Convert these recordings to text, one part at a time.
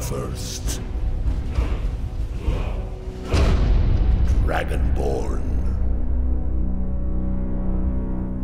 first. Dragonborn.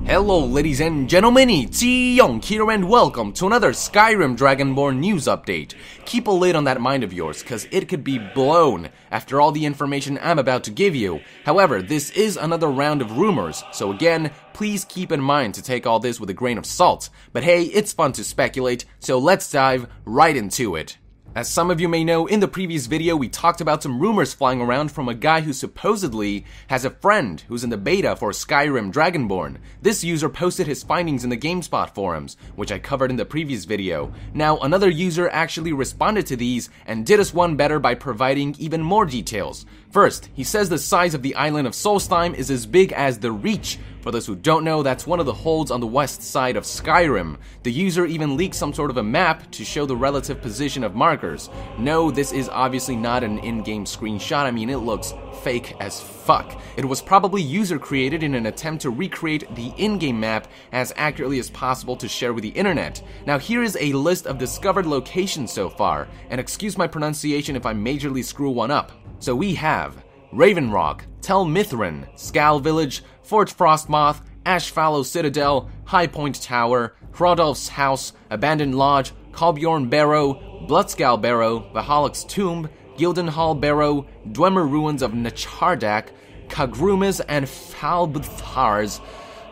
Hello ladies and gentlemen, it's Young here and welcome to another Skyrim Dragonborn news update. Keep a lid on that mind of yours, cause it could be blown after all the information I'm about to give you. However, this is another round of rumors, so again, please keep in mind to take all this with a grain of salt. But hey, it's fun to speculate, so let's dive right into it. As some of you may know, in the previous video we talked about some rumors flying around from a guy who supposedly has a friend who's in the beta for Skyrim Dragonborn. This user posted his findings in the GameSpot forums, which I covered in the previous video. Now, another user actually responded to these and did us one better by providing even more details. First, he says the size of the island of Solstheim is as big as the Reach. For those who don't know, that's one of the holds on the west side of Skyrim. The user even leaked some sort of a map to show the relative position of markers. No, this is obviously not an in-game screenshot. I mean, it looks fake as fuck. It was probably user created in an attempt to recreate the in-game map as accurately as possible to share with the internet. Now here is a list of discovered locations so far, and excuse my pronunciation if I majorly screw one up. So we have Raven Rock, Tel Mithrin, Skal Village, Fort Frostmoth, Ashfallow Citadel, High Point Tower, Hrodolf's House, Abandoned Lodge, Kolbjorn Barrow, Bloodscal Barrow, Valhalla's Tomb, Gildenhall Barrow, Dwemer Ruins of Nechardak, Kagrumas and Falbuthars,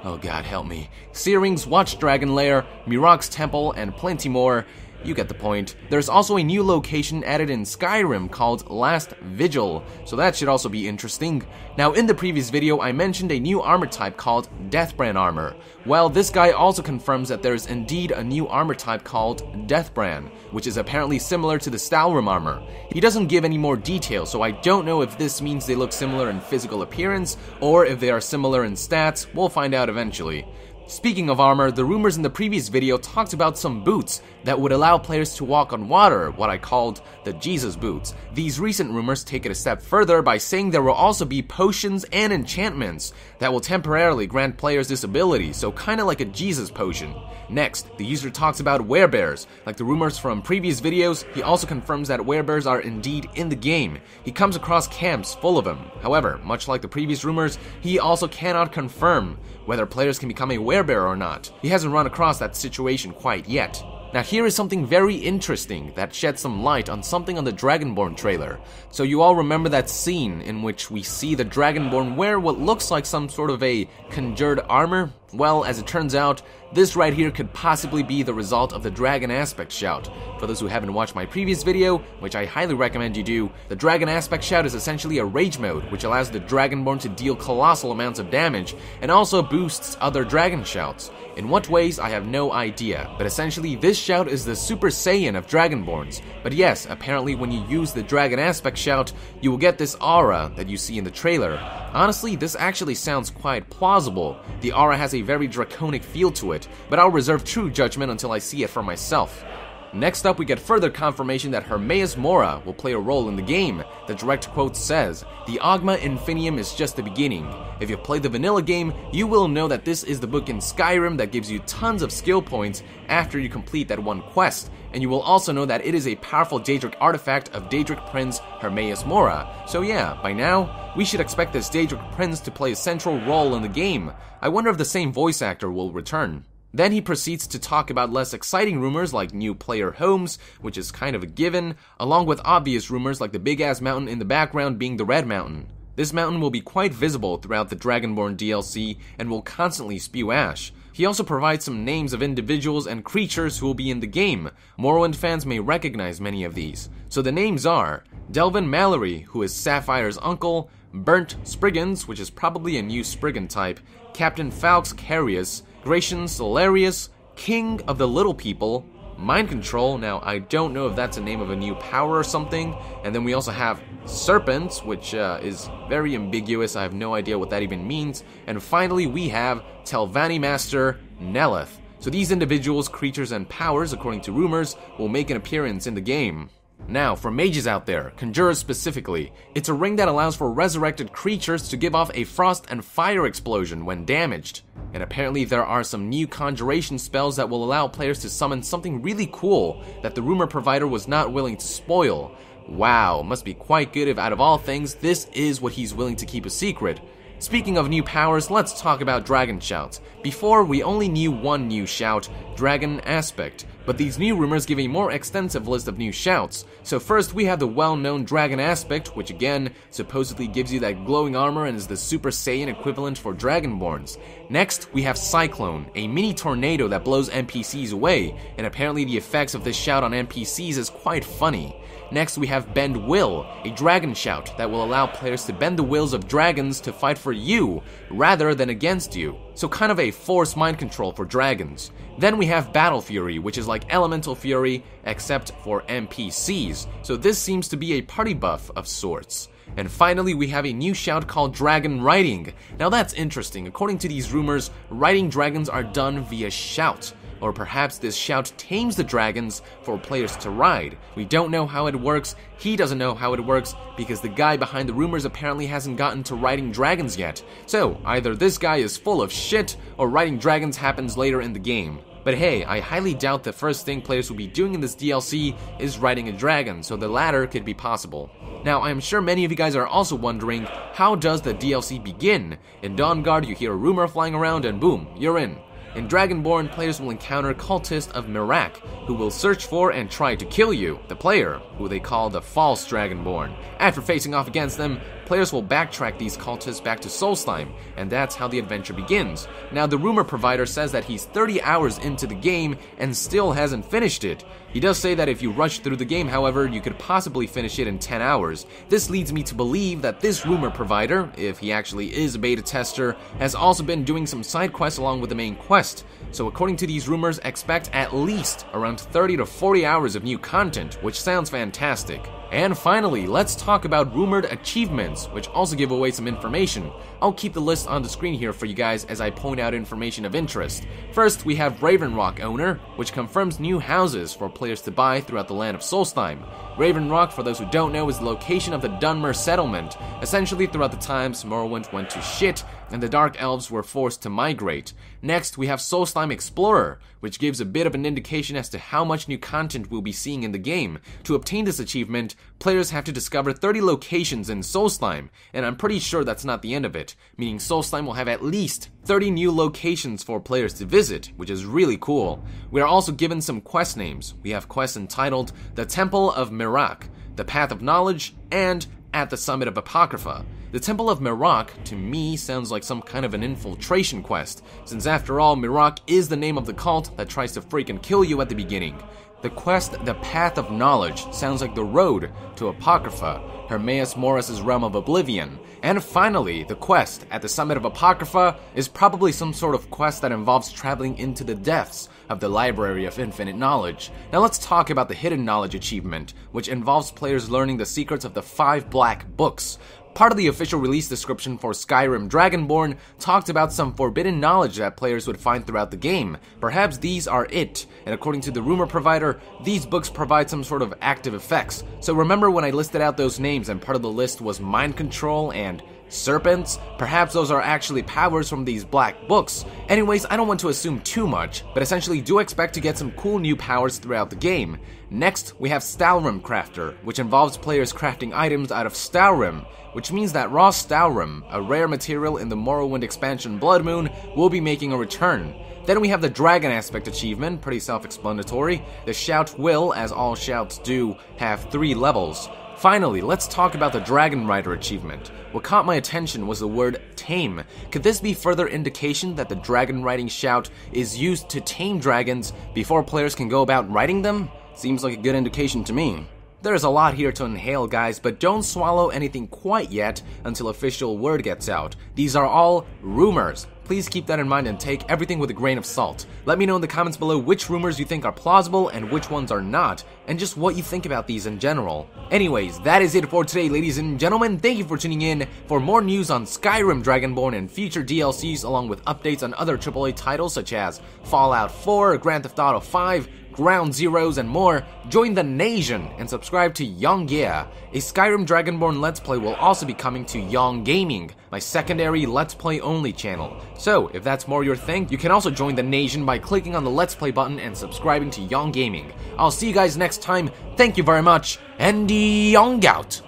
oh god help me, Searing's Watch Dragon Lair, Mirog's Temple, and plenty more. You get the point. There's also a new location added in Skyrim called Last Vigil, so that should also be interesting. Now in the previous video I mentioned a new armor type called Deathbrand armor. Well, this guy also confirms that there's indeed a new armor type called Deathbrand, which is apparently similar to the Stal Rim armor. He doesn't give any more details, so I don't know if this means they look similar in physical appearance, or if they are similar in stats. We'll find out eventually. Speaking of armor, the rumors in the previous video talked about some boots that would allow players to walk on water, what I called the Jesus boots. These recent rumors take it a step further by saying there will also be potions and enchantments that will temporarily grant players this ability, so kinda like a Jesus potion. Next, the user talks about werebears. Like the rumors from previous videos, he also confirms that werebears are indeed in the game. He comes across camps full of them. However, much like the previous rumors, he also cannot confirm whether players can become a werebear or not. He hasn't run across that situation quite yet. Now here is something very interesting that sheds some light on something on the Dragonborn trailer. So you all remember that scene in which we see the Dragonborn wear what looks like some sort of a conjured armor? Well, as it turns out, this right here could possibly be the result of the Dragon Aspect Shout. For those who haven't watched my previous video, which I highly recommend you do, the Dragon Aspect Shout is essentially a rage mode, which allows the Dragonborn to deal colossal amounts of damage, and also boosts other Dragon Shouts. In what ways, I have no idea, but essentially this shout is the Super Saiyan of Dragonborns. But yes, apparently when you use the Dragon Aspect Shout, you will get this aura that you see in the trailer. Honestly, this actually sounds quite plausible. The aura has a very draconic feel to it, but I'll reserve true judgment until I see it for myself. Next up, we get further confirmation that Hermaeus Mora will play a role in the game. The direct quote says, "The Ogma Infinium is just the beginning. If you've played the vanilla game, you will know that this is the book in Skyrim that gives you tons of skill points after you complete that one quest, and you will also know that it is a powerful Daedric artifact of Daedric Prince Hermaeus Mora. So yeah, by now, we should expect this Daedric Prince to play a central role in the game. I wonder if the same voice actor will return." Then he proceeds to talk about less exciting rumors like new player homes, which is kind of a given, along with obvious rumors like the big-ass mountain in the background being the Red Mountain. This mountain will be quite visible throughout the Dragonborn DLC and will constantly spew ash. He also provides some names of individuals and creatures who will be in the game. Morrowind fans may recognize many of these. So the names are Delvin Mallory, who is Sapphire's uncle, Burnt Spriggans, which is probably a new Spriggan type, Captain Falx Carius, Gratian Solarius, King of the Little People, Mind Control, now I don't know if that's a name of a new power or something, and then we also have Serpents, which is very ambiguous, I have no idea what that even means, and finally we have Telvanni Master Nelith. So these individuals, creatures, and powers, according to rumors, will make an appearance in the game. Now, for mages out there, conjurers specifically, it's a ring that allows for resurrected creatures to give off a frost and fire explosion when damaged. And apparently there are some new conjuration spells that will allow players to summon something really cool that the rumor provider was not willing to spoil. Wow, must be quite good if out of all things, this is what he's willing to keep a secret. Speaking of new powers, let's talk about Dragon Shouts. Before, we only knew one new shout, Dragon Aspect, but these new rumors give a more extensive list of new shouts. So first we have the well-known Dragon Aspect, which again, supposedly gives you that glowing armor and is the Super Saiyan equivalent for Dragonborns. Next, we have Cyclone, a mini tornado that blows NPCs away, and apparently the effects of this shout on NPCs is quite funny. Next, we have Bend Will, a dragon shout that will allow players to bend the wills of dragons to fight for you, rather than against you. So kind of a forced mind control for dragons. Then we have Battle Fury, which is like Elemental Fury, except for NPCs. So this seems to be a party buff of sorts. And finally, we have a new shout called Dragon Riding. Now that's interesting. According to these rumors, riding dragons are done via shout. Or perhaps this shout tames the dragons for players to ride. We don't know how it works, he doesn't know how it works, because the guy behind the rumors apparently hasn't gotten to riding dragons yet. So, either this guy is full of shit, or riding dragons happens later in the game. But hey, I highly doubt the first thing players will be doing in this DLC is riding a dragon, so the latter could be possible. Now, I am sure many of you guys are also wondering, how does the DLC begin? In Dawnguard, you hear a rumor flying around and boom, you're in. In Dragonborn, players will encounter cultists of Mirak, who will search for and try to kill you, the player, who they call the false Dragonborn. After facing off against them, players will backtrack these cultists back to Solstheim, and that's how the adventure begins. Now, the rumor provider says that he's 30 hours into the game and still hasn't finished it. He does say that if you rush through the game, however, you could possibly finish it in 10 hours. This leads me to believe that this rumor provider, if he actually is a beta tester, has also been doing some side quests along with the main quest. So according to these rumors, expect at least around 30 to 40 hours of new content, which sounds fantastic. And finally, let's talk about rumored achievements, which also give away some information. I'll keep the list on the screen here for you guys as I point out information of interest. First, we have Raven Rock Owner, which confirms new houses for players to buy throughout the land of Solstheim. Raven Rock, for those who don't know, is the location of the Dunmer settlement. Essentially, throughout the times, Morrowind went to shit, and the Dark Elves were forced to migrate. Next, we have Solstheim Explorer, which gives a bit of an indication as to how much new content we'll be seeing in the game. To obtain this achievement, players have to discover 30 locations in Solstheim, and I'm pretty sure that's not the end of it, meaning Solstheim will have at least 30 new locations for players to visit, which is really cool. We are also given some quest names. We have quests entitled The Temple of Mirak, The Path of Knowledge, and At the Summit of Apocrypha. The Temple of Mirak, to me, sounds like some kind of an infiltration quest, since after all, Mirak is the name of the cult that tries to freaking kill you at the beginning. The quest, The Path of Knowledge, sounds like the road to Apocrypha, Hermaeus Morris's realm of oblivion. And finally, the quest, At the Summit of Apocrypha, is probably some sort of quest that involves traveling into the depths of the Library of Infinite Knowledge. Now let's talk about the Hidden Knowledge achievement, which involves players learning the secrets of the 5 black books. Part of the official release description for Skyrim Dragonborn talked about some forbidden knowledge that players would find throughout the game. Perhaps these are it, and according to the rumor provider, these books provide some sort of active effects. So remember when I listed out those names and part of the list was mind control and serpents? Perhaps those are actually powers from these black books. Anyways, I don't want to assume too much, but essentially do expect to get some cool new powers throughout the game. Next, we have Stal Rim Crafter, which involves players crafting items out of Stal Rim, which means that raw Stal Rim, a rare material in the Morrowind expansion Blood Moon, will be making a return. Then we have the Dragon Aspect achievement, pretty self-explanatory. The shout will, as all shouts do, have 3 levels. Finally, let's talk about the Dragon Rider achievement. What caught my attention was the word tame. Could this be further indication that the dragon riding shout is used to tame dragons before players can go about riding them? Seems like a good indication to me. There's a lot here to inhale, guys, but don't swallow anything quite yet until official word gets out. These are all rumors. please keep that in mind and take everything with a grain of salt. Let me know in the comments below which rumors you think are plausible and which ones are not, and just what you think about these in general. Anyways, that is it for today, ladies and gentlemen. Thank you for tuning in. For more news on Skyrim, Dragonborn, and future DLCs, along with updates on other AAA titles such as Fallout 4, Grand Theft Auto 5, Ground Zeroes, and more, join the Nation and subscribe to Young Yeah. A Skyrim Dragonborn Let's Play will also be coming to Young Gaming, my secondary Let's Play only channel. So, if that's more your thing, you can also join the Nation by clicking on the Let's Play button and subscribing to Young Gaming. I'll see you guys next time. Thank you very much, and Young out!